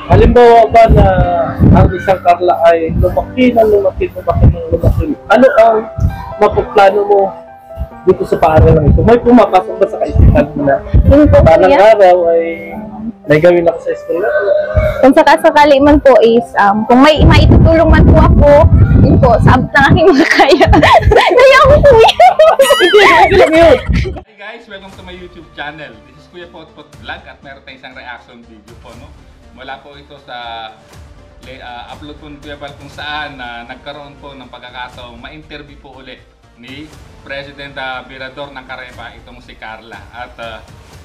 Halimbawa ba na ang isang Carla ay lumaki ng lumaki, lumaki ng lumaki, ano ang mapaplano mo dito sa paaralang ito? May pumapasok ba sa kaisipan mo na Yun po balang kuya. araw ay may gawin ako sa eskwela? Kung sakasakali man po is, kung may maitutulong man po ako, yun po, sa abot ng aking mga kaya. Kaya ako kuya. Hey guys, welcome to my YouTube channel. This is Kuya Potpot Vlog at meron tayong isang reaction video po, no? Mula po ito sa upload po ni Kuya Val kung saan nagkaroon po ng pagkakataong ma-interview po ulit ni President Virador ng Carepa, itong si Carla. At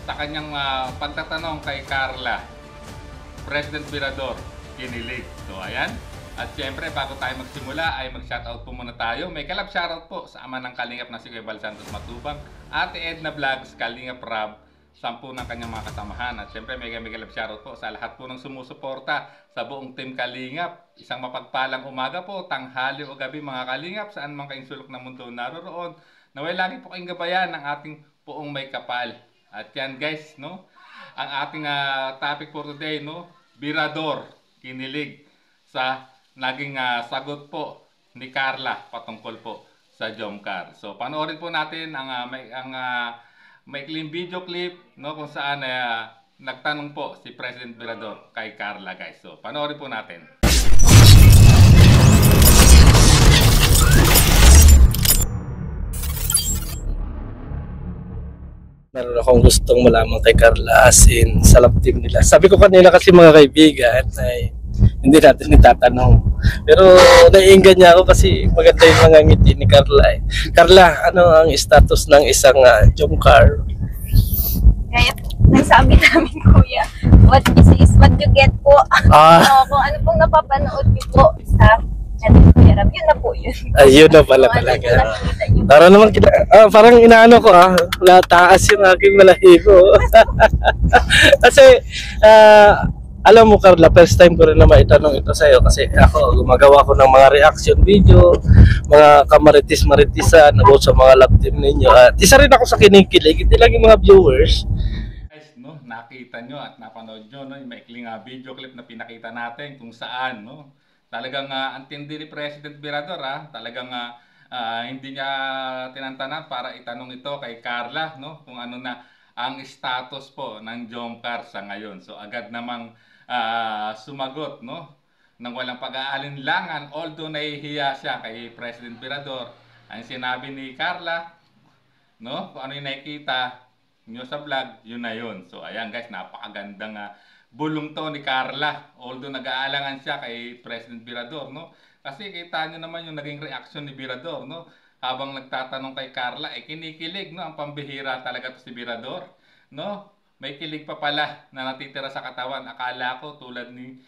sa kanyang pagtatanong kay Carla, President Virador kinilig. So ayan. At siyempre, bago tayo magsimula ay mag-shoutout po muna tayo. May kalab shoutout po sa ama ng Kalingap na si Kuya Val Santos Matubang, Ate Edna Vlogs, Kalingap Rab, 10 ng kanyang mga kasamahan. At siyempre, may kalab shoutout po sa lahat po ng sumusuporta sa buong Team Kalingap. Isang mapagpalang umaga po, tanghali o gabi mga Kalingap, saan man kayong sulok ng mundo naroroon. Naway lagi po kayong gabayan ng ating poong may kapal. At yan guys, no? Ang ating topic for today, no? Virador kinilig sa naging sagot po ni Carla patungkol po sa Jomcar. So panoorin po natin ang maikling video clip, no, kung saan nagtanong po si President Virador kay Carla guys. So panoorin po natin. Meron akong gustong malaman kay Carla as in sa love team nila. Sabi ko kanina kasi mga kaibigan ay hindi natin itatanong. Pero naiinggan niya ako kasi maganda yung mga ngiti ni Carla. Carla, ano ang status ng isang Jomcar? Kaya nagsabi namin kuya, what you see is what you get po. Kung ano pong napapanood niyo po sa channel Kuya Rab, yun na po yun. Ayun na pala talaga. Para naman parang inaano ko nataas yung aking balahibo. Kasi alam mo Carla, first time ko rin na maitanong ito sa'yo kasi ako gumagawa ko ng mga reaction video, mga kamaritis-maritisan about sa mga love team ninyo. At isa rin ako sa kinikilig, hindi lang yung mga viewers. Guys, no, nakita nyo at napanood nyo, no, yung maikling video clip na pinakita natin kung saan, no, talagang antindi ni President Virador, talagang hindi niya tinantanan para itanong ito kay Carla, no, kung ano na ang status po ng Jomcar sa ngayon. So agad namang sumagot, no, nang walang pag-aalinlangan, although nahihiya siya kay President Virador. Ang sinabi ni Carla, no, kung ano yung nakikita nyo sa vlog, yun na yun. So ayan guys, napakagandang bulong to ni Carla, although nag-aalangan siya kay President Virador, no? Kasi kita nyo naman yung naging reaction ni Virador, no? Habang nagtatanong kay Carla, kinikilig, no? Ang pambihira talaga to si Virador, no? May kilig pa pala na natitira sa katawan. Akala ko tulad ni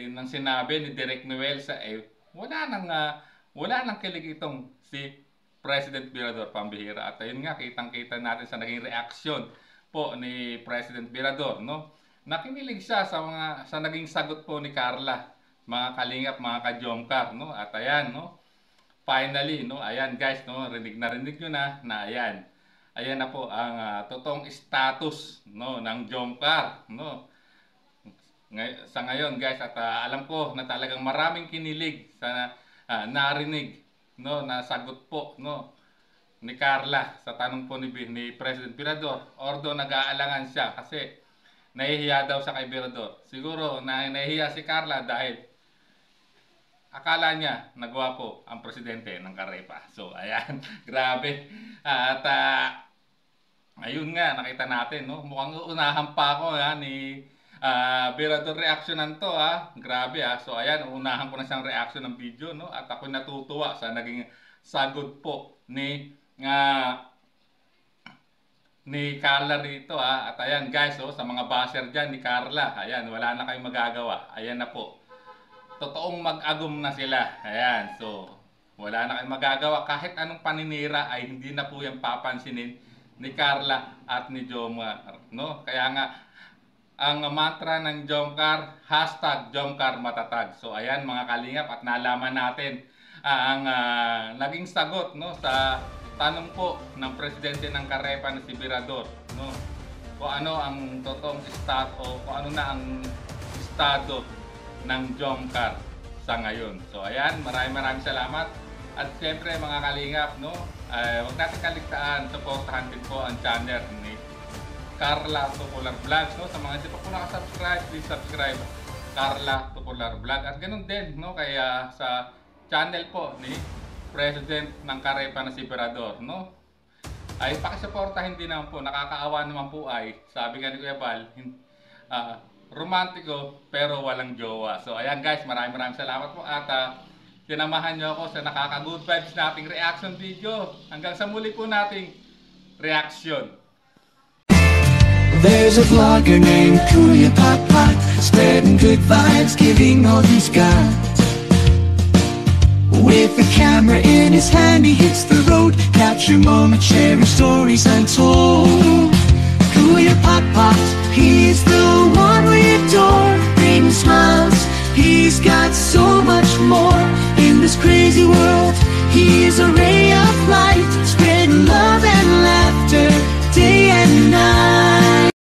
ng sinabi ni Direk Noel sa wala nang kilig itong si President Virador, pambihira. At ayun nga, kitang-kita natin sa naging reaksyon po ni President Virador, no? Nakinilig siya sa naging sagot po ni Carla, mga Kalingap, mga ka-Jomcar, no? At ayan, no? Finally, no? Ayan guys, no? Rinig nyo na ayan. Ayan na po ang totoong status, no, ng Jomcar, no? Sa ngayon guys, at alam ko na talagang maraming kinilig sa narinig, no, na sagot po, no, ni Carla sa tanong po ni President Virador. Although nag-aalangan siya kasi nahihiya daw sa kay Virador. Siguro nahihiya si Carla dahil akala niya nagwapo ang presidente ng Carepa. So ayan, grabe. At ayun nga, nakita natin, no, mukhang unahan pa ako ni Virador reaksyonan to Grabe So ayan, unahan ko na siyang reaction ng video, no, at ako natutuwa sa naging sagot po ni Carla rito At ayan guys, sa mga basher dyan ni Carla, ayan, wala na kayong magagawa. Ayan na po, totoong mag-agum na sila. Ayan, so wala na kayong magagawa. Kahit anong paninira ay hindi na po yan papansinin ni Carla at ni Jomcar, no? Kaya nga ang mantra ng Jomcar, #Jomcar matatag. So ayan mga Kalingap, at nalaman natin ang naging sagot, no, sa tanong po ng presidente ng Carepa na si Virador, no, kung ano ang totoong stat o kung ano na ang estado ng Jomcar sa ngayon. So ayan, maraming salamat. At siyempre mga kalingap, no, huwag natin kaligtaan, supportahan din po ang channel ni Carla Tupular Vlogs, no. Sa mga hindi pa po nakasubscribe, please subscribe Carla Tupular Vlog. At ganun din, no, kaya sa channel po ni President ng Carepa na si Berador, no, ay pakisuportahin din naman po. Nakakaawa naman po ay, sabi nga ni Kuya Bal, romantiko pero walang jowa. So ayan guys, maraming salamat po at sinamahan nyo ako sa nakaka-good vibes nating reaction video. Hanggang sa muli po nating reaction. There's a vlogger named Kuya Potpot, spreading good vibes, giving all he's got. With a camera in his hand, he hits the road, capture moments, sharing stories untold. Kuya Potpot, he's the one we adore, bringing smiles. He's got so much more in this crazy world.